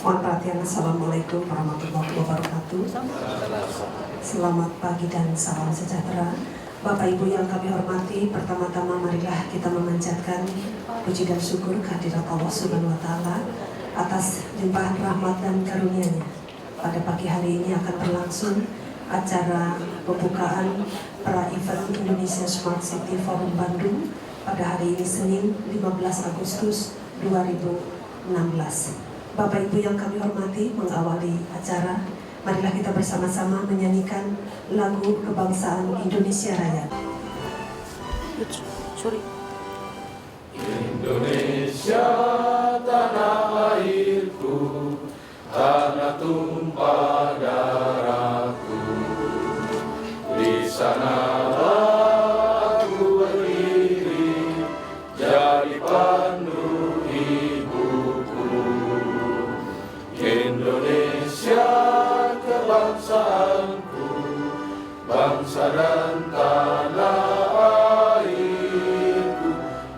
Mohon perhatian. Assalamualaikum warahmatullahi wabarakatuh. Selamat pagi dan salam sejahtera. Bapak Ibu yang kami hormati, pertama-tama marilah kita memanjatkan puji dan syukur kehadirat Allah Subhanahu wa Ta'ala atas limpahan rahmat dan karunia-Nya. Pada pagi hari ini akan berlangsung acara pembukaan pra-event Indonesia Smart City Forum Bandung pada hari ini Senin 15 Agustus 2016. Bapak Ibu yang kami hormati, mengawali acara, marilah kita bersama-sama menyanyikan lagu kebangsaan Indonesia Raya. Indonesia tanah airku, tanah tumpah darahku, di sanalah aku berdiri, jadi pandu ibuku. Indonesia kebangsaanku, bangsa dan tanah airku,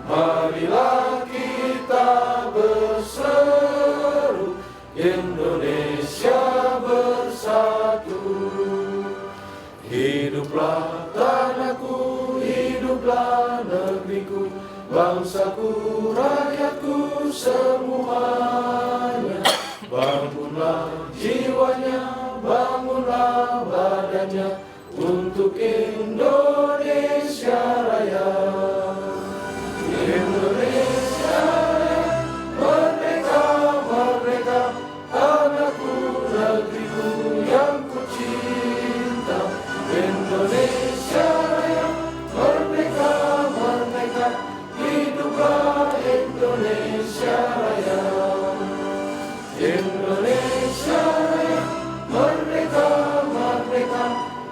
marilah kita berseru, Indonesia bersatu. Hiduplah tanahku, hiduplah negeriku, bangsaku, rakyatku semuanya. Bangunlah jiwanya, bangunlah badannya, untuk Indonesia Raya. Indonesia Raya, merdeka, merdeka, tanahku, negeriku yang ku cinta. Indonesia Raya, merdeka, merdeka, hiduplah Indonesia Raya. Indonesia Raya, merdeka, merdeka,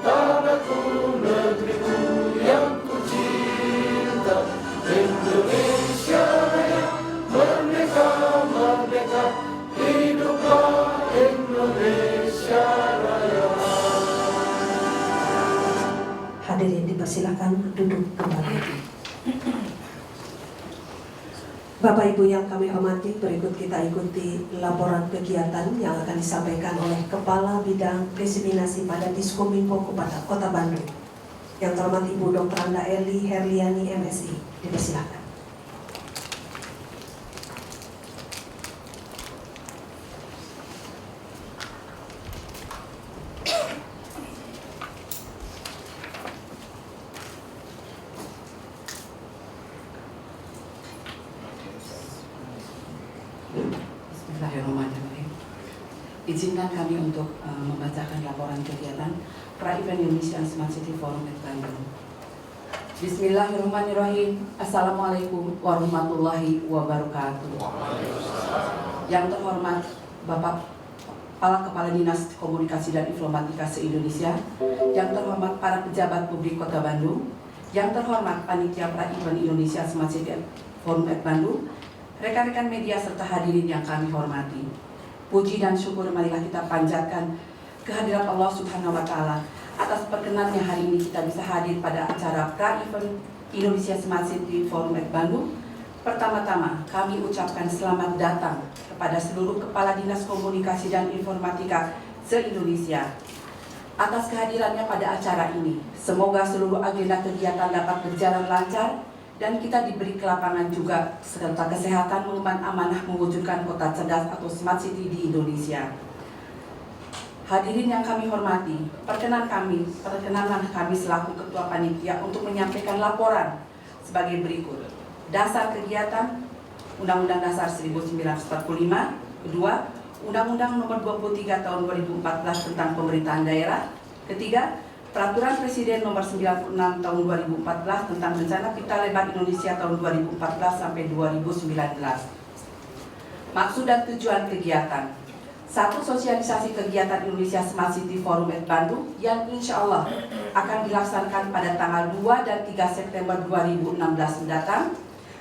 tanahku, negeriku yang ku cinta. Indonesia Raya, merdeka, merdeka, hiduplah Indonesia Raya. Hadirin dipersilakan duduk kembali. Bapak Ibu yang kami hormati, berikut kita ikuti laporan kegiatan yang akan disampaikan oleh Kepala Bidang Diseminasi pada Diskominfo Kota Bandung. Yang terhormat Ibu Dr. Anda Eli Herliani MSI, dipersilakan. Bismillahirrahmanirrahim. Izinkan kami untuk membacakan laporan kegiatan pra-event Indonesia Smart City Forum Bandung. Bismillahirrahmanirrahim. Assalamualaikum warahmatullahi wabarakatuh. Yang terhormat Bapak Kepala Dinas Komunikasi dan Informatika se-Indonesia, yang terhormat para pejabat publik Kota Bandung, yang terhormat Panitia Pra-event Indonesia Smart City Forum Bandung, rekan-rekan media serta hadirin yang kami hormati. Puji dan syukur marilah kita panjatkan kehadirat Allah Subhanahu wa Ta'ala atas perkenannya hari ini kita bisa hadir pada acara pra-event Indonesia Smart City Forum Bandung. Pertama-tama kami ucapkan selamat datang kepada seluruh Kepala Dinas Komunikasi dan Informatika se-Indonesia atas kehadirannya pada acara ini. Semoga seluruh agenda kegiatan dapat berjalan lancar dan kita diberi kelapangan juga serta kesehatan mengemban amanah mewujudkan kota cerdas atau smart city di Indonesia. Hadirin yang kami hormati, perkenanan kami selaku Ketua Panitia untuk menyampaikan laporan sebagai berikut. Dasar kegiatan Undang-Undang Dasar 1945, kedua, Undang-Undang Nomor 23 Tahun 2014 tentang Pemerintahan Daerah, ketiga, Peraturan Presiden Nomor 96 Tahun 2014 tentang Rencana Pita Lebar Indonesia tahun 2014 sampai 2019. Maksud dan tujuan kegiatan: 1. Sosialisasi kegiatan Indonesia Smart City Forum Bandung yang insya Allah akan dilaksanakan pada tanggal 2 dan 3 September 2016 mendatang.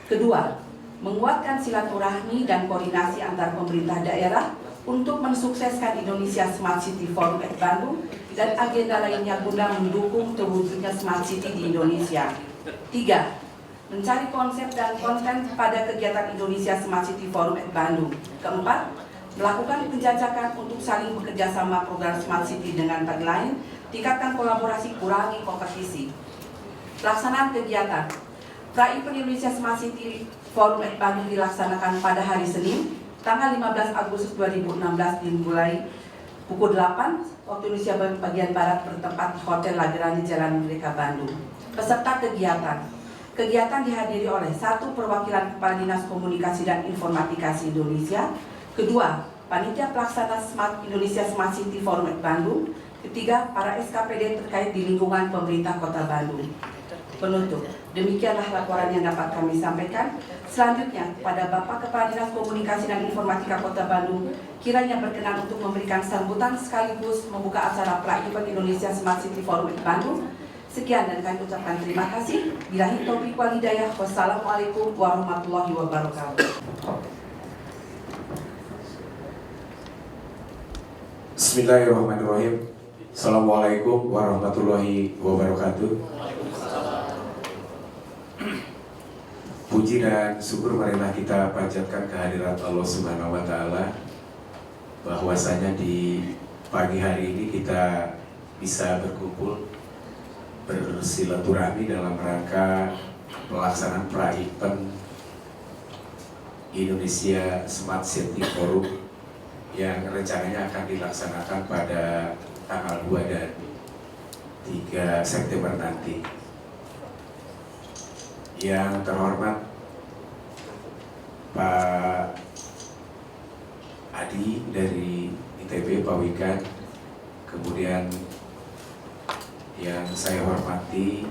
Kedua, menguatkan silaturahmi dan koordinasi antar pemerintah daerah untuk mensukseskan Indonesia Smart City Forum Bandung dan agenda lainnya guna mendukung terwujudnya Smart City di Indonesia. 3. Mencari konsep dan konten pada kegiatan Indonesia Smart City Forum Bandung. Keempat, melakukan penjajakan untuk saling bekerja sama program Smart City dengan tagline tingkatkan kolaborasi, kurangi kompetisi. Pelaksanaan kegiatan Pra-Event Indonesia Smart City Forum at Bandung dilaksanakan pada hari Senin, tanggal 15 Agustus 2016 dimulai pukul 8 waktu Indonesia bagian Barat bertempat di Hotel La Grande Jalan Merdeka Bandung. Peserta kegiatan dihadiri oleh 1. Perwakilan Kepala Dinas Komunikasi dan Informatikasi Indonesia, 2. Panitia Pelaksana Indonesia Smart City Forum at Bandung, 3. Para SKPD terkait di lingkungan pemerintah Kota Bandung. Penutup, demikianlah laporan yang dapat kami sampaikan. Selanjutnya, pada Bapak Kepala Dinas Komunikasi dan Informatika Kota Bandung, kiranya berkenan untuk memberikan sambutan sekaligus membuka acara Pra-Event Indonesia Smart City Forum at Bandung. Sekian dan kami ucapkan terima kasih. Billahi taufiq wal hidayah. Wassalamualaikum warahmatullahi wabarakatuh. Bismillahirrahmanirrahim. Assalamualaikum warahmatullahi wabarakatuh. Puji dan syukur marilah kita panjatkan kehadirat Allah Subhanahu wa Ta'ala, bahwasanya di pagi hari ini kita bisa berkumpul bersilaturahmi dalam rangka pelaksanaan pra-event Indonesia Smart City Forum yang rencananya akan dilaksanakan pada tanggal 2 dan 3 September nanti. Yang terhormat Pak Adi dari ITB, Pak Wikan, kemudian yang saya hormati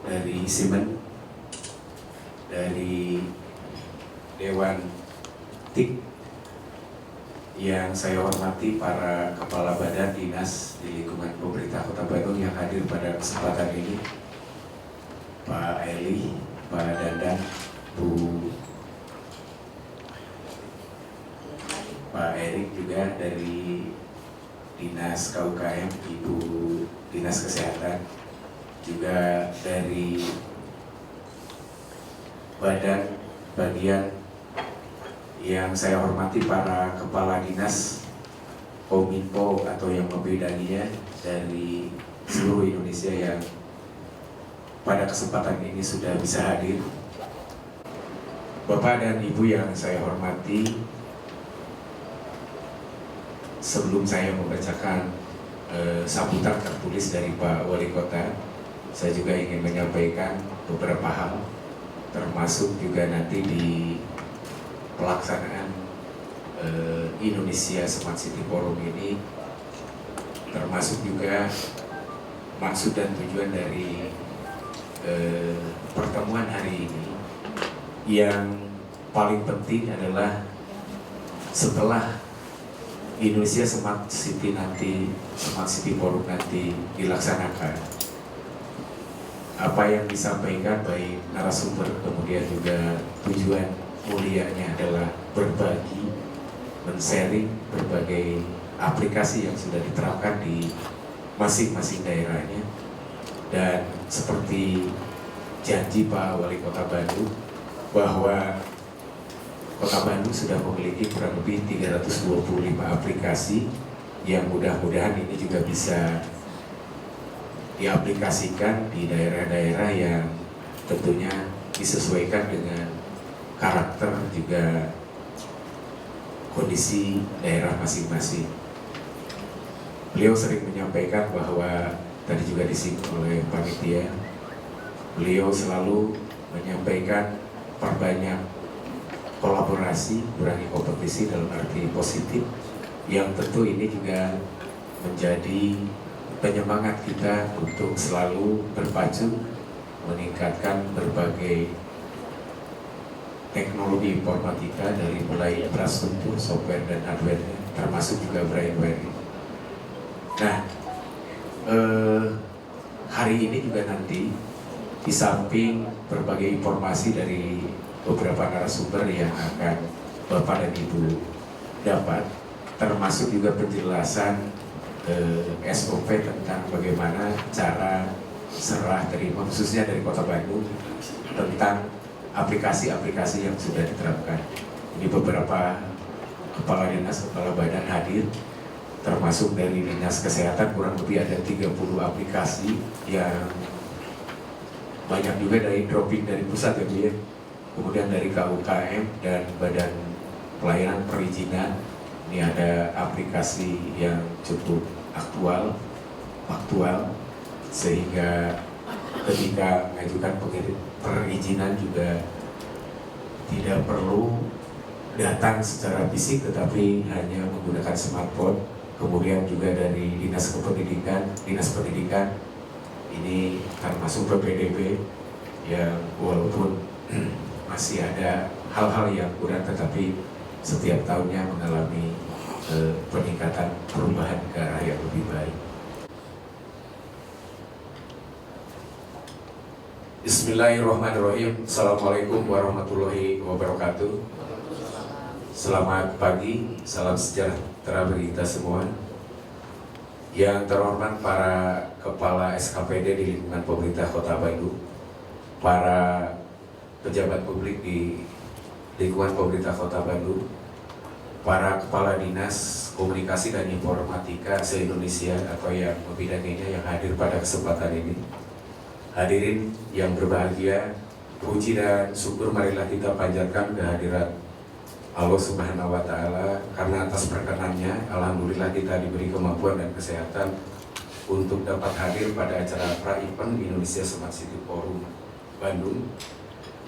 dari Simen, dari Dewan TIK, yang saya hormati para kepala badan dinas di lingkungan pemerintah Kota Bandung yang hadir pada kesempatan ini, Pak Eli, Pak Dandan, Pak Erik juga dari Dinas KUKM, Ibu Dinas Kesehatan, juga dari bagian yang saya hormati para kepala dinas Kominfo atau yang membidanginya dari seluruh Indonesia yang pada kesempatan ini sudah bisa hadir. Bapak dan Ibu yang saya hormati, sebelum saya membacakan sambutan tertulis dari Pak Wali Kota, saya juga ingin menyampaikan beberapa hal, termasuk juga nanti di pelaksanaan Indonesia Smart City Forum ini, termasuk juga maksud dan tujuan dari pertemuan hari ini. Yang paling penting adalah setelah Indonesia Smart City Forum nanti dilaksanakan, apa yang disampaikan baik narasumber, kemudian juga tujuan mulianya adalah berbagi, men-sharing berbagai aplikasi yang sudah diterapkan di masing-masing daerahnya. Dan seperti janji Pak Wali Kota Bandung, bahwa Kota Bandung sudah memiliki kurang lebih 325 aplikasi yang mudah-mudahan ini juga bisa diaplikasikan di daerah-daerah yang tentunya disesuaikan dengan karakter juga kondisi daerah masing-masing. Beliau sering menyampaikan bahwa tadi juga disinggung oleh panitia, beliau selalu menyampaikan perbanyak kolaborasi, kurangi kompetisi dalam arti positif, yang tentu ini juga menjadi penyemangat kita untuk selalu berpacu meningkatkan berbagai teknologi informatika dari mulai infrastruktur, software dan hardware, termasuk juga brainware. Nah, hari ini juga nanti di samping berbagai informasi dari beberapa narasumber yang akan Bapak dan Ibu dapat, termasuk juga penjelasan SOP tentang bagaimana cara serah terima khususnya dari Kota Bandung tentang aplikasi-aplikasi yang sudah diterapkan. Ini beberapa kepala dinas, kepala badan hadir, termasuk dari Dinas Kesehatan kurang lebih ada 30 aplikasi yang banyak juga dari dropping dari pusat ya Bu ya. Kemudian dari KUKM dan Badan Pelayanan Perizinan, ini ada aplikasi yang cukup aktual sehingga ketika mengajukan perizinan juga tidak perlu datang secara fisik tetapi hanya menggunakan smartphone. Kemudian juga dari Dinas Pendidikan ini termasuk PPDB yang walaupun masih ada hal-hal yang kurang tetapi setiap tahunnya mengalami peningkatan perubahan ke arah yang lebih baik. Bismillahirrahmanirrahim. Assalamualaikum warahmatullahi wabarakatuh. Selamat pagi, salam sejahtera bagi kita semua. Yang terhormat para kepala SKPD di lingkungan pemerintah Kota Bandung, para pejabat publik di lingkungan pemerintah Kota Bandung, para kepala dinas komunikasi dan informatika se-Indonesia atau yang membidanginya yang hadir pada kesempatan ini. Hadirin yang berbahagia, puji dan syukur marilah kita panjatkan kehadirat Allah Subhanahu wa Ta'ala, karena atas perkenannya alhamdulillah kita diberi kemampuan dan kesehatan untuk dapat hadir pada acara Pra-Event Indonesia Smart City Forum Bandung.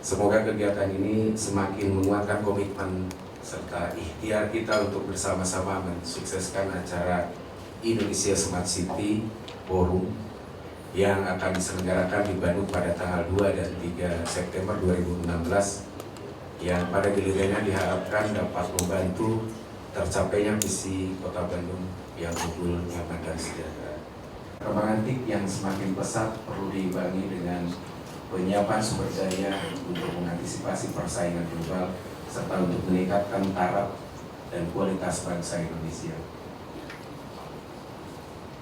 Semoga kegiatan ini semakin menguatkan komitmen serta ikhtiar kita untuk bersama-sama mensukseskan acara Indonesia Smart City Forum yang akan diselenggarakan di Bandung pada tanggal 2 dan 3 September 2016, yang pada gilirannya diharapkan dapat membantu tercapainya visi Kota Bandung yang unggul, nyaman, dan sejahtera. Perkembangan TIK yang semakin pesat perlu diimbangi dengan penyiapan sumber daya untuk mengantisipasi persaingan global serta untuk meningkatkan taraf dan kualitas bangsa Indonesia.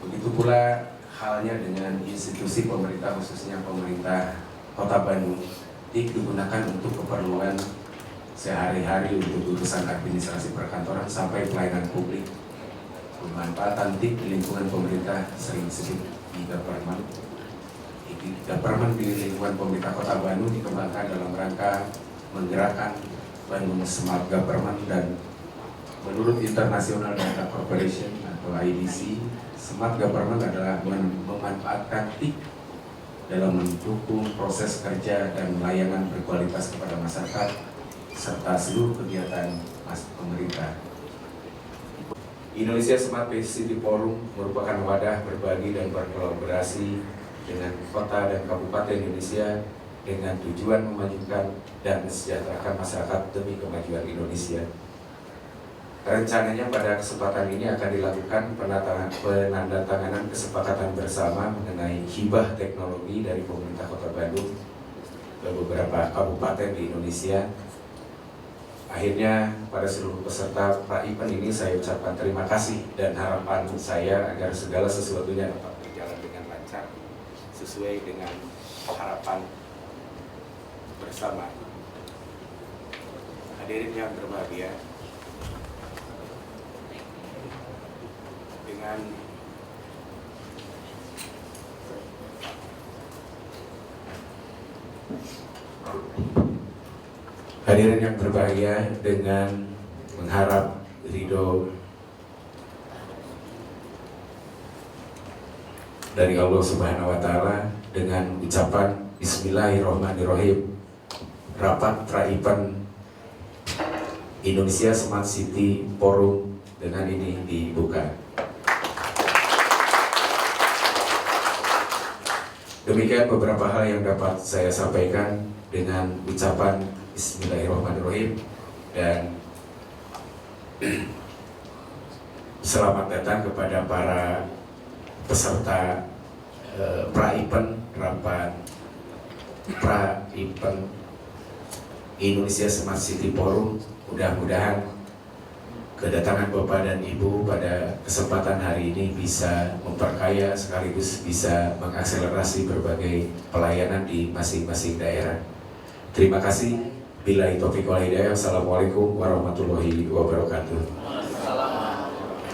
Begitu pula halnya dengan institusi pemerintah, khususnya pemerintah Kota Bandung. TIK digunakan untuk keperluan sehari-hari untuk urusan administrasi perkantoran sampai pelayanan publik. Pemanfaatan TIK di lingkungan pemerintah sering disebut e-government. E-government di lingkungan pemerintah Kota Bandung dikembangkan dalam rangka menggerakkan Bandung Smart Government, dan menurut International Data Corporation atau IDC, Smart Government adalah memanfaatkan TIK dalam mendukung proses kerja dan layanan berkualitas kepada masyarakat serta seluruh kegiatan pemerintah. Indonesia Smart City Forum merupakan wadah berbagi dan berkolaborasi dengan kota dan kabupaten Indonesia dengan tujuan memajukan dan mensejahterakan masyarakat demi kemajuan Indonesia. Rencananya pada kesempatan ini akan dilakukan penandatanganan kesepakatan bersama mengenai hibah teknologi dari pemerintah Kota Bandung ke beberapa kabupaten di Indonesia. Akhirnya pada seluruh peserta Pra-Event ini saya ucapkan terima kasih, dan harapan saya agar segala sesuatunya dapat berjalan dengan lancar sesuai dengan harapan bersama. Hadirin yang berbahagia, dengan hadirin yang berbahagia, dengan mengharap ridho dari Allah Subhanahu wa Ta'ala, dengan ucapan Bismillahirrahmanirrahim, rapat Pra-Event Indonesia Smart City Forum dengan ini dibuka. Demikian beberapa hal yang dapat saya sampaikan dengan ucapan Bismillahirrahmanirrahim, dan selamat datang kepada para peserta Pra-Event rapat Pra-Event Indonesia Smart City Forum. Mudah-mudahan kedatangan Bapak dan Ibu pada kesempatan hari ini bisa memperkaya sekaligus bisa mengakselerasi berbagai pelayanan di masing-masing daerah. Terima kasih. Billahi taufiq wal hidayah. Assalamualaikum warahmatullahi wabarakatuh.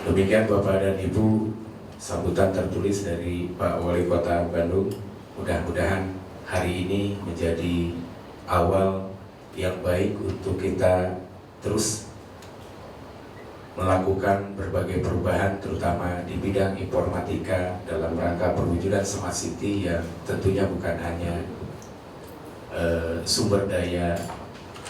Demikian Bapak dan Ibu sambutan tertulis dari Pak Wali Kota Bandung. Mudah-mudahan hari ini menjadi awal yang baik untuk kita terus melakukan berbagai perubahan terutama di bidang informatika dalam rangka perwujudan Smart City yang tentunya bukan hanya sumber daya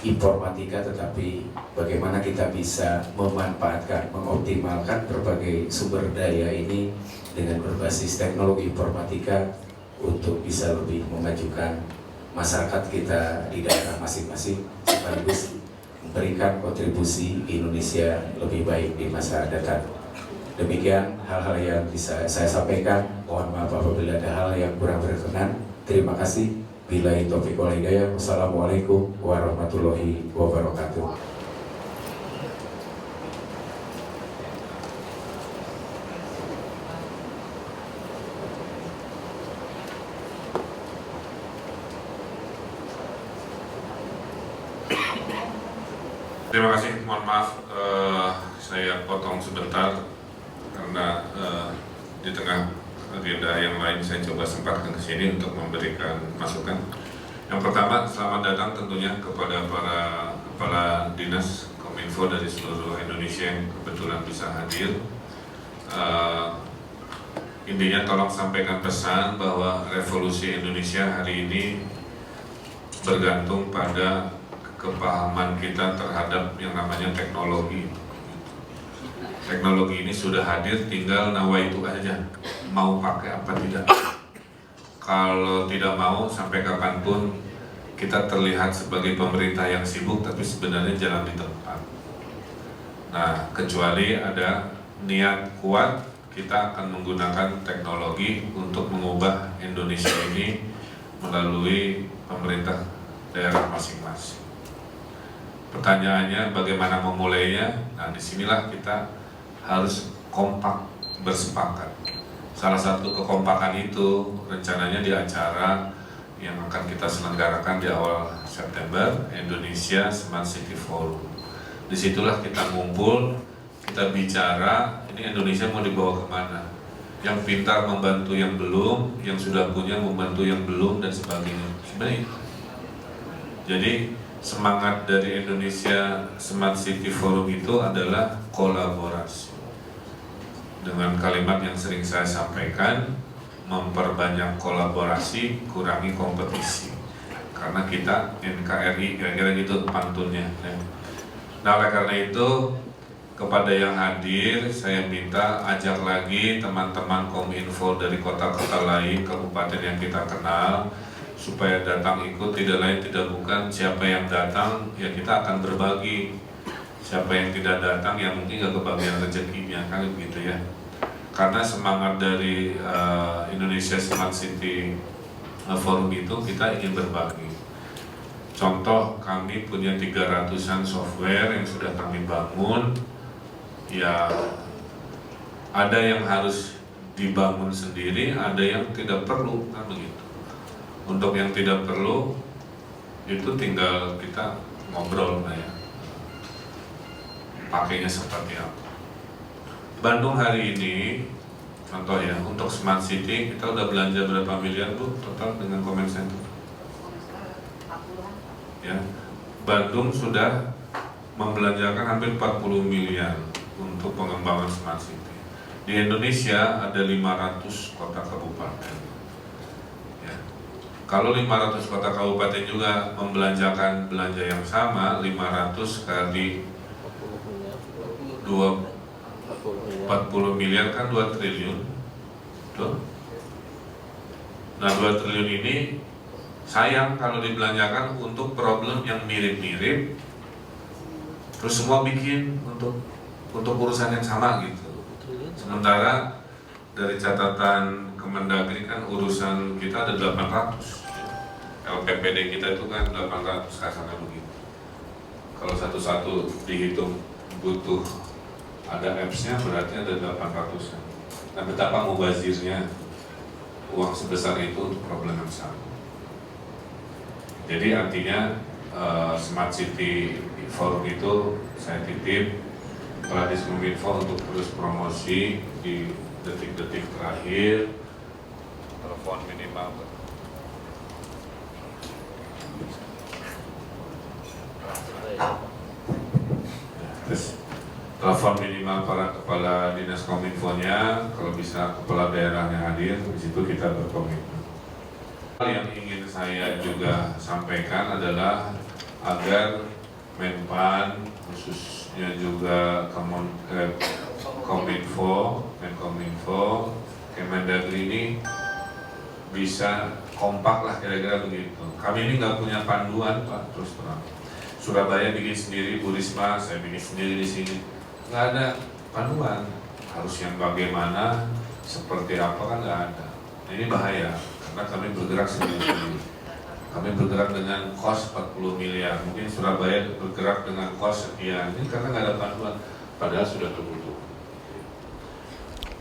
informatika, tetapi bagaimana kita bisa memanfaatkan, mengoptimalkan berbagai sumber daya ini dengan berbasis teknologi informatika untuk bisa lebih memajukan masyarakat kita di daerah masing-masing sekaligus memberikan kontribusi Indonesia lebih baik di masa datang. Demikian hal-hal yang bisa saya sampaikan. Mohon maaf apabila ada hal yang kurang berkenan. Terima kasih. Billahi taufiq wal hidayah. Wassalamualaikum warahmatullahi wabarakatuh. Terima kasih. Mohon maaf saya potong sebentar karena di tengah agenda yang lain saya coba sempatkan ke sini untuk memberikan masukan. Yang pertama, selamat datang tentunya kepada para kepala dinas Kominfo dari seluruh Indonesia yang kebetulan bisa hadir. Intinya tolong sampaikan pesan bahwa revolusi Indonesia hari ini bergantung pada kepahaman kita terhadap yang namanya teknologi. Teknologi ini sudah hadir, tinggal nawaitu aja, mau pakai apa tidak. Kalau tidak mau, sampai kapanpun kita terlihat sebagai pemerintah yang sibuk, tapi sebenarnya jalan di tempat. Nah, kecuali ada niat kuat, kita akan menggunakan teknologi untuk mengubah Indonesia ini melalui pemerintah daerah masing-masing. Pertanyaannya bagaimana memulainya? Nah, disinilah kita harus kompak bersepakat. Salah satu kekompakan itu rencananya di acara yang akan kita selenggarakan di awal September, Indonesia Smart City Forum. Disitulah kita ngumpul, kita bicara, ini Indonesia mau dibawa kemana? Yang pintar membantu yang belum, yang sudah punya membantu yang belum, dan sebagainya. Sebenarnya jadi semangat dari Indonesia Smart City Forum itu adalah kolaborasi. Dengan kalimat yang sering saya sampaikan, memperbanyak kolaborasi, kurangi kompetisi. Karena kita NKRI, kira-kira gitu pantunnya. Nah, oleh karena itu, kepada yang hadir, saya minta ajak lagi teman-teman Kominfo dari kota-kota lain, kabupaten yang kita kenal, supaya datang ikut. Tidak lain tidak bukan, siapa yang datang ya kita akan berbagi, siapa yang tidak datang ya mungkin gak kebagian rezekinya, kan begitu ya. Karena semangat dari Indonesia Smart City Forum itu kita ingin berbagi. Contoh, kami punya 300-an software yang sudah kami bangun, ya ada yang harus dibangun sendiri, ada yang tidak perlu, kan begitu. Untuk yang tidak perlu itu tinggal kita ngobrol lah ya, pakainya seperti apa. Bandung hari ini contoh ya, untuk Smart City kita udah belanja berapa miliar Bu total dengan comment center ya. Bandung sudah membelanjakan hampir 40 miliar untuk pengembangan Smart City. Di Indonesia ada 500 kota kabupaten. Kalau 500 kota kabupaten juga membelanjakan belanja yang sama, 500 kali 40 miliar kan 2 triliun. Tuh. Nah, 2 triliun ini sayang kalau dibelanjakan untuk problem yang mirip-mirip, terus semua bikin untuk urusan yang sama gitu. Sementara dari catatan Kemendagri kan urusan kita ada 800. LPPD kita itu kan 800, kasarnya begitu. Kalau satu-satu dihitung butuh ada apps-nya, berarti ada 800-an. Nah, betapa mubazirnya uang sebesar itu untuk problem yang sama. Jadi artinya Smart City Forum itu saya titip Kepala Diskominfo untuk terus promosi di detik-detik terakhir. Telepon minimal terus telepon minimal para kepala dinas kominfonya, kalau bisa kepala daerahnya hadir, di situ kita berkomitmen. Yang ingin saya juga sampaikan adalah agar Menpan, khususnya juga Kominfo, Menkominfo, Kemendagri ini bisa kompak lah kira-kira begitu. Kami ini nggak punya panduan Pak, terus terang. Surabaya bikin sendiri, Bu Risma, saya bikin sendiri di sini. Nggak ada panduan. Harus yang bagaimana, seperti apa kan nggak ada. Nah, ini bahaya, karena kami bergerak sendiri. Kami bergerak dengan kos 40 miliar. Mungkin Surabaya bergerak dengan kos sekian. Ini karena nggak ada panduan, padahal sudah terbutuh.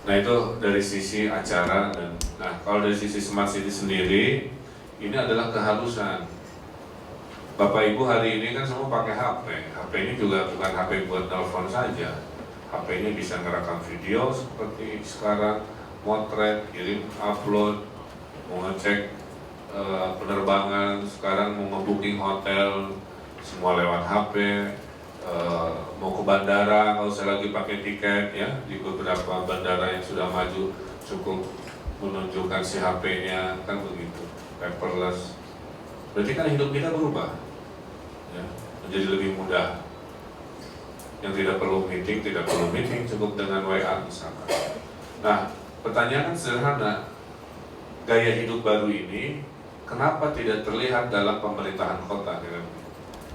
Nah itu dari sisi acara dan kalau dari sisi Smart City sendiri, ini adalah keharusan. Bapak Ibu hari ini kan semua pakai HP. HP ini juga bukan HP buat telepon saja. HP ini bisa ngerekam video seperti sekarang, motret, kirim, upload, mau ngecek penerbangan, sekarang mau nge-booking hotel, semua lewat HP. Mau ke bandara, nggak usah lagi pakai tiket ya. Di beberapa bandara yang sudah maju cukup menunjukkan si HP-nya, kan begitu, paperless. Berarti kan hidup kita berubah. Ya, menjadi lebih mudah. Yang tidak perlu meeting, cukup dengan WA misalkan. Nah, pertanyaan sederhana, gaya hidup baru ini kenapa tidak terlihat dalam pemerintahan kota?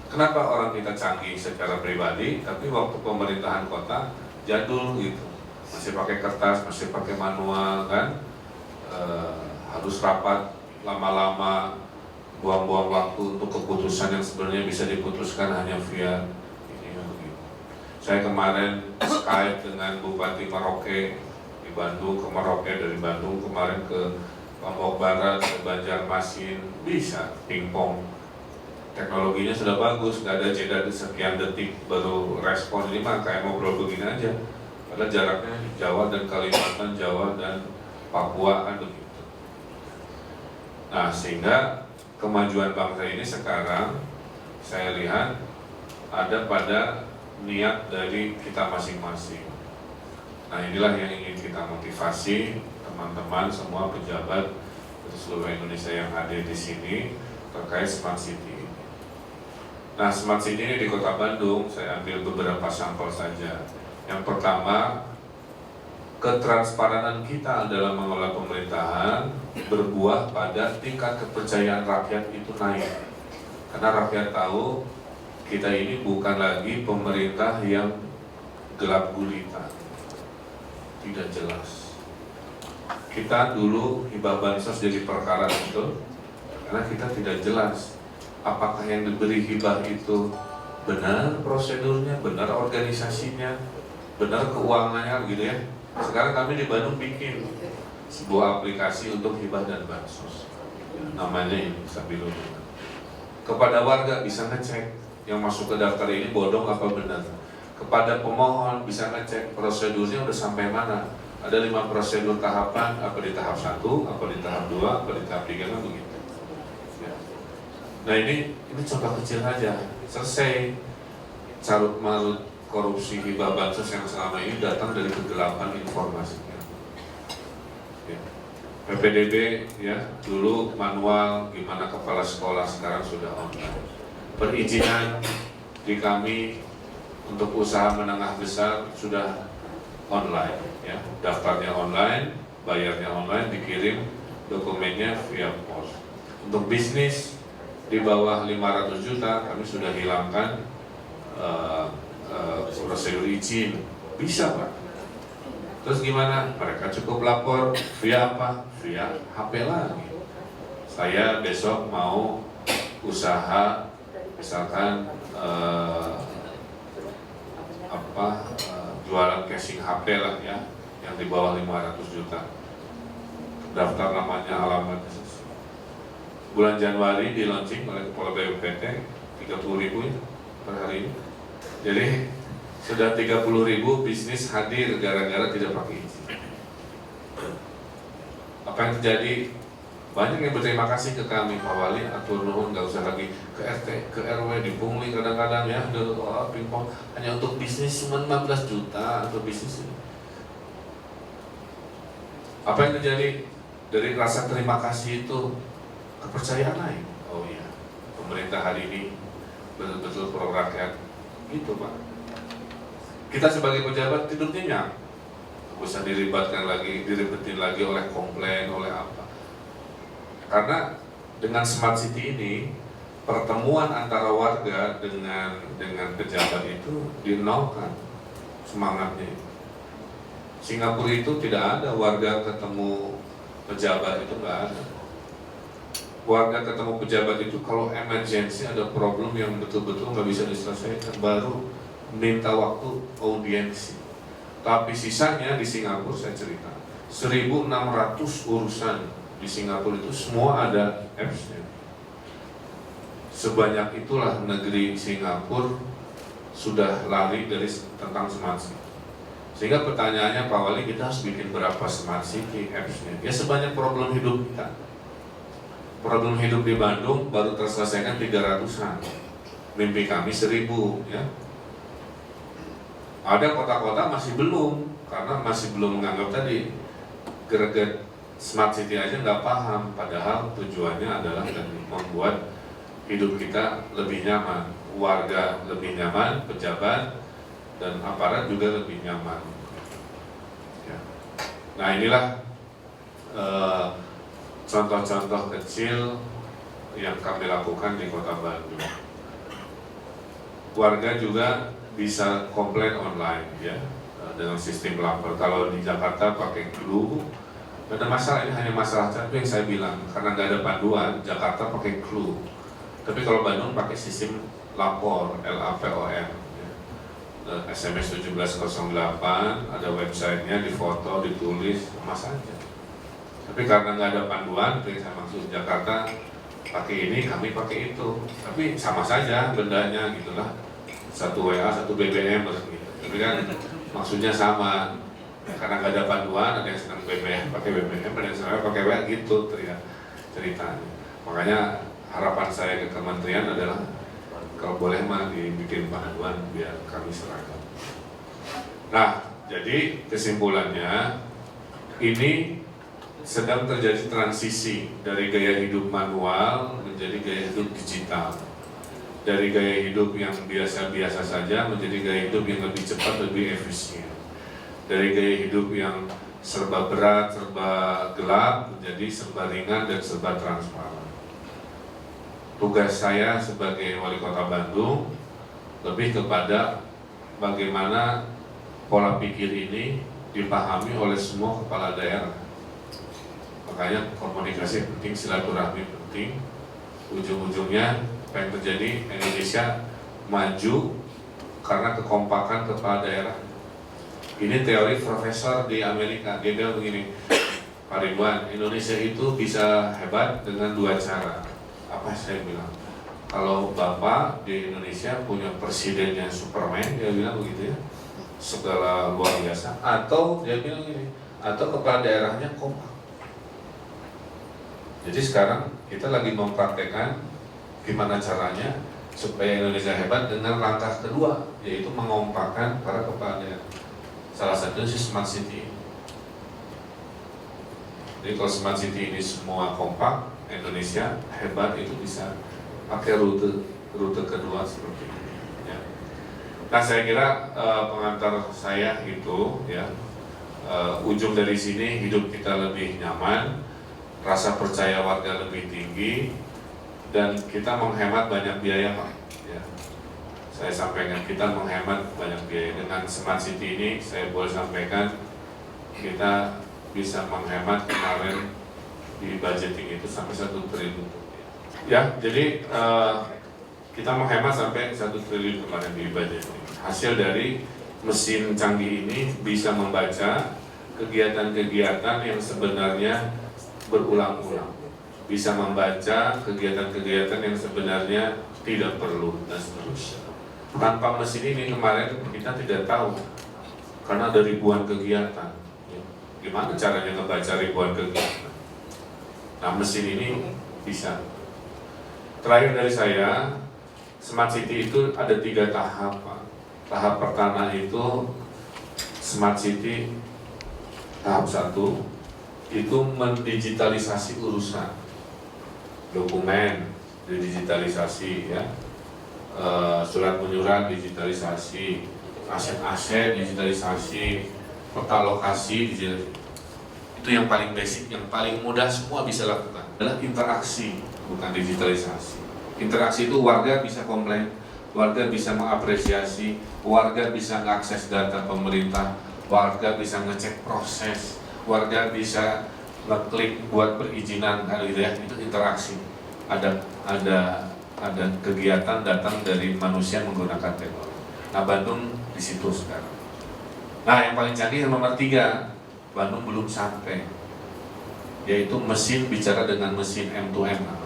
Kenapa orang kita canggih secara pribadi, tapi waktu pemerintahan kota jadul gitu, masih pakai kertas, masih pakai manual kan, harus rapat lama-lama, buang-buang waktu untuk keputusan yang sebenarnya bisa diputuskan hanya via ini begitu. Saya kemarin Skype dengan Bupati Merauke di Bandung, ke Merauke dari Bandung kemarin ke Lombok Barat, ke Banjarmasin, bisa pingpong. Teknologinya sudah bagus, nggak ada jeda sekian detik baru respon. Ini mah kayak ngobrol begini aja. Padahal jaraknya Jawa dan Kalimantan, Jawa dan Papua kan begitu. Nah sehingga kemajuan bangsa ini sekarang saya lihat ada pada niat dari kita masing-masing. Nah inilah yang ingin kita motivasi teman-teman semua pejabat dari seluruh Indonesia yang hadir di sini terkait Smart City. Nah, Smart City ini di Kota Bandung, saya ambil beberapa sampel saja. Yang pertama, ketransparanan kita dalam mengelola pemerintahan berbuah pada tingkat kepercayaan rakyat itu naik. Karena rakyat tahu kita ini bukan lagi pemerintah yang gelap gulita, tidak jelas. Kita dulu hibah bansos jadi perkara itu karena kita tidak jelas apakah yang diberi hibah itu benar prosedurnya, benar organisasinya, benar keuangannya gitu ya. Sekarang kami di Bandung bikin sebuah aplikasi untuk hibah dan bansos. Namanya ini Sabilun. Kepada warga bisa ngecek yang masuk ke daftar ini bodong apa benar. Kepada pemohon bisa ngecek prosedurnya udah sampai mana. Ada 5 prosedur tahapan, apa di tahap 1, apa di tahap 2, apa di tahap 3 kan begitu. Nah ini contoh kecil aja, selesai carut marut korupsi hibah bansos yang selama ini datang dari kegelapan informasinya. Ya. PPDB ya dulu manual gimana kepala sekolah, sekarang sudah online. Perizinan di kami untuk usaha menengah besar sudah online, ya daftarnya online, bayarnya online, dikirim dokumennya via pos. Untuk bisnis di bawah 500 juta kami sudah hilangkan prosedur izin, bisa Pak. Terus gimana? Mereka cukup lapor via apa? Via HP lagi. Saya besok mau usaha misalkan jualan casing HP lah ya, yang di bawah 500 juta. Daftar namanya, alamatnya. Bulan Januari di launching oleh Kepala BPPT, 30.000 ya per hari ini. Jadi sudah 30.000 bisnis hadir gara-gara tidak pakai izin. Apa yang terjadi? Banyak yang berterima kasih ke kami, Pak Wali, atur nuhun, nggak usah lagi ke RT, ke RW, dipungli kadang-kadang ya, pingpong hanya untuk bisnis cuma 15 juta atau bisnis ini. Apa yang terjadi? Dari rasa terima kasih itu kepercayaan naik. Oh iya, pemerintah hari ini betul-betul pro rakyat, gitu Pak. Kita sebagai pejabat tidur nyenyak, nggak usah diribetin lagi oleh komplain, oleh apa. Karena dengan smart city ini pertemuan antara warga dengan pejabat itu dinolkan semangatnya. Singapura itu tidak ada warga ketemu pejabat, itu nggak ada. Warga ketemu pejabat itu kalau emergency ada problem yang betul-betul nggak bisa diselesaikan baru minta waktu audiensi. Tapi sisanya di Singapura saya cerita 1.600 urusan di Singapura itu semua ada apps-nya. Sebanyak itulah negeri Singapura sudah lari dari tentang smart city. Sehingga pertanyaannya Pak Wali, kita harus bikin berapa smart city apps-nya? Ya sebanyak problem hidup kita. Problem hidup di Bandung baru terselesaikan 300-an. Mimpi kami 1.000 ya. Ada kota-kota masih belum, karena masih belum menganggap tadi greget smart city aja nggak paham, padahal tujuannya adalah membuat hidup kita lebih nyaman, warga lebih nyaman, pejabat dan aparat juga lebih nyaman. Ya. Nah inilah contoh-contoh kecil yang kami lakukan di Kota Bandung. Warga juga bisa komplain online ya dengan sistem lapor. Kalau di Jakarta pakai Clue, ada masalah, ini hanya masalah itu yang saya bilang karena nggak ada panduan. Jakarta pakai Clue, tapi kalau Bandung pakai sistem lapor, LAPOM ya. SMS 1708, ada websitenya, difoto, ditulis, sama saja. Tapi karena nggak ada panduan, itu yang saya maksud. Jakarta pakai ini, kami pakai itu, tapi sama saja bendanya gitulah. Satu WA, satu BBM gitu. Tapi kan maksudnya sama. Karena nggak ada panduan, ada yang senang BBM pakai BBM, ada yang senang pakai WA gitu ceritanya. Makanya harapan saya ke kementerian adalah kalau boleh mah dibikin panduan biar kami seragam. Nah, jadi kesimpulannya ini sedang terjadi transisi dari gaya hidup manual menjadi gaya hidup digital. Dari gaya hidup yang biasa-biasa saja menjadi gaya hidup yang lebih cepat, lebih efisien. Dari gaya hidup yang serba berat, serba gelap menjadi serba ringan dan serba transparan. Tugas saya sebagai Wali Kota Bandung lebih kepada bagaimana pola pikir ini dipahami oleh semua kepala daerah. Makanya komunikasi penting, silaturahmi penting. Ujung-ujungnya apa yang terjadi, Indonesia maju karena kekompakan kepala daerah. Ini teori profesor di Amerika, dia bilang begini, Pak Ridwan, Indonesia itu bisa hebat dengan dua cara. Apa saya bilang? Kalau Bapak di Indonesia punya presidennya Superman, dia bilang begitu ya, segala luar biasa. Atau dia bilang gini, atau kepala daerahnya kompak. Jadi sekarang kita lagi mempraktekkan gimana caranya supaya Indonesia hebat dengan langkah kedua, yaitu mengompakkan para kepala daerah. Salah satunya si Smart City. Jadi kalau Smart City ini semua kompak, Indonesia hebat, itu bisa pakai rute kedua seperti ini. Ya. Nah saya kira pengantar saya itu ya, ujung dari sini hidup kita lebih nyaman, rasa percaya warga lebih tinggi, dan kita menghemat banyak biaya Pak. Ya. Saya sampaikan kita menghemat banyak biaya dengan Smart City ini. Saya boleh sampaikan kita bisa menghemat kemarin di budgeting itu sampai 1 triliun. Ya, jadi kita menghemat sampai 1 triliun kemarin di budgeting. Hasil dari mesin canggih ini bisa membaca kegiatan-kegiatan yang sebenarnya berulang-ulang. bisa membaca kegiatan-kegiatan yang sebenarnya tidak perlu dan seterusnya. Tanpa mesin ini kemarin kita tidak tahu karena ada ribuan kegiatan. Gimana caranya membaca ribuan kegiatan? Nah, mesin ini bisa. Terakhir dari saya, Smart City itu ada 3 tahap, Pak. Tahap pertama itu Smart City tahap 1 itu mendigitalisasi urusan dokumen, digitalisasi ya, surat menyurat digitalisasi, aset-aset digitalisasi, peta lokasi digitalisasi. Itu yang paling basic, yang paling mudah semua bisa lakukan adalah interaksi, bukan digitalisasi. Interaksi itu warga bisa komplain, warga bisa mengapresiasi, warga bisa mengakses data pemerintah, warga bisa ngecek proses, warga bisa ngeklik buat perizinan, gitu ya. Itu interaksi. Ada kegiatan datang dari manusia menggunakan teknologi. Nah, Bandung di situ sekarang. Nah, yang paling canggih yang nomor 3, Bandung belum sampai, yaitu mesin bicara dengan mesin M2M namanya.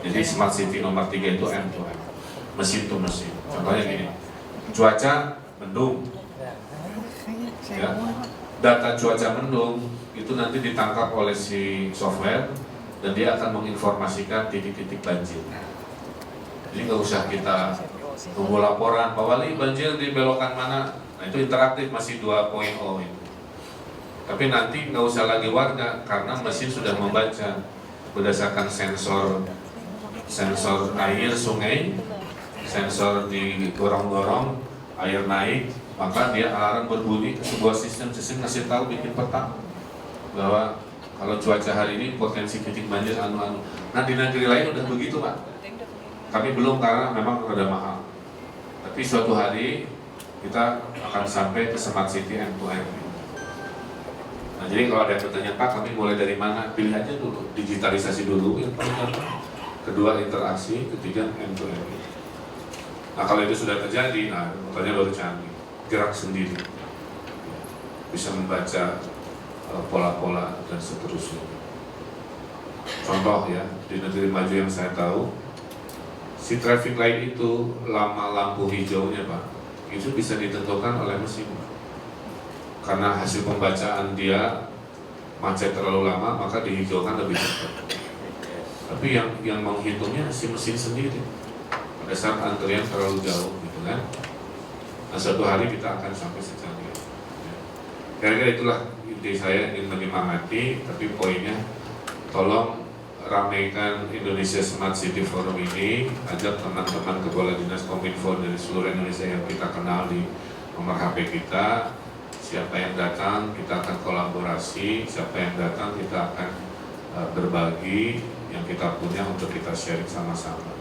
Jadi Smart City nomor 3 itu M2M, mesin to mesin. Contohnya gini, cuaca mendung, ya, data cuaca mendung itu nanti ditangkap oleh si software dan dia akan menginformasikan titik-titik banjir. Jadi nggak usah kita tunggu laporan, Pak Wali banjir di belokan mana. Nah, itu interaktif, masih 2.0 itu. Tapi nanti nggak usah lagi warga karena mesin sudah membaca berdasarkan sensor air sungai, sensor di gorong-gorong air naik, maka dia alarm berbunyi ke sebuah sistem ngasih tahu, bikin peta bahwa kalau cuaca hari ini potensi titik banjir anu-anu. Nah, di negeri lain udah begitu, Pak. Kami belum karena memang rada mahal. Tapi suatu hari kita akan sampai ke Smart City M2M. Nah, jadi kalau ada yang bertanya, Pak, kami mulai dari mana? Pilih aja dulu, digitalisasi dulu yang paling gampang. Kedua interaksi, ketiga M2M. Nah, kalau itu sudah terjadi, nah motornya baru canggih, gerak sendiri, bisa membaca pola-pola dan seterusnya. Contoh ya, di negeri maju yang saya tahu, si traffic light itu lama lampu hijaunya, Pak, itu bisa ditentukan oleh mesin. Karena hasil pembacaan dia macet terlalu lama, maka dihijaukan lebih cepat. Tapi yang menghitungnya si mesin sendiri. Pada saat antrian terlalu jauh, gitu kan. Nah, suatu hari kita akan sampai secanggih. Kira-kira itulah inti saya, ingin menyemangati, tapi poinnya tolong ramaikan Indonesia Smart City Forum ini, ajak teman-teman kepala dinas Kominfo dari seluruh Indonesia yang kita kenal di nomor HP kita. Siapa yang datang kita akan kolaborasi, siapa yang datang kita akan berbagi yang kita punya untuk kita sharing sama-sama.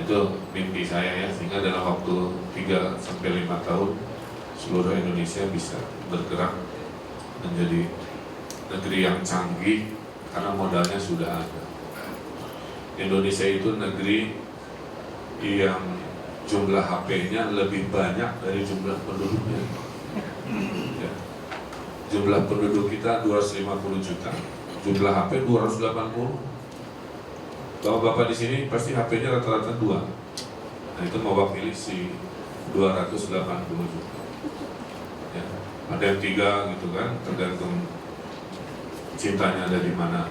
Itu mimpi saya ya, sehingga dalam waktu 3-5 tahun seluruh Indonesia bisa bergerak menjadi negeri yang canggih karena modalnya sudah ada. Indonesia itu negeri yang jumlah HP-nya lebih banyak dari jumlah penduduknya. Ya. Jumlah penduduk kita 250 juta, jumlah HP 280. Bapak-bapak di sini pasti HP-nya rata-rata 2. Nah, itu mewakili si 280 juta. Ya. Ada yang 3 gitu kan, tergantung cintanya ada di mana.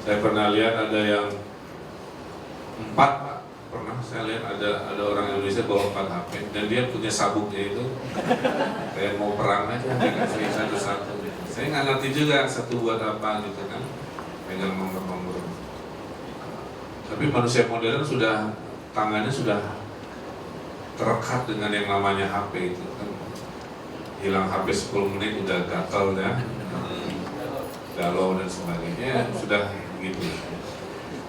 Saya pernah lihat ada yang 4, Pak. Pernah saya lihat ada orang Indonesia bawa 4 HP dan dia punya sabuknya itu kayak mau perang aja, dikasih satu-satu. Saya nggak ngerti juga satu buat apa gitu kan, pegang nomor-nomor. Tapi manusia modern sudah, tangannya sudah terekat dengan yang namanya HP itu kan. Hilang HP 10 menit udah gatal ya, galau dan sebagainya, sudah gitu.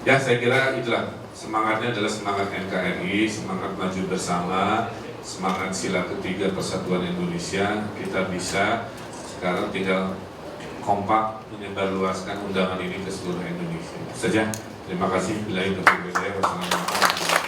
Ya, saya kira itulah semangatnya, adalah semangat NKRI, semangat maju bersama, semangat sila ketiga Persatuan Indonesia. Kita bisa sekarang tinggal kompak menyebarluaskan undangan ini ke seluruh Indonesia. Saja, terima kasih. Wassalamualaikum warahmatullahi wabarakatuh.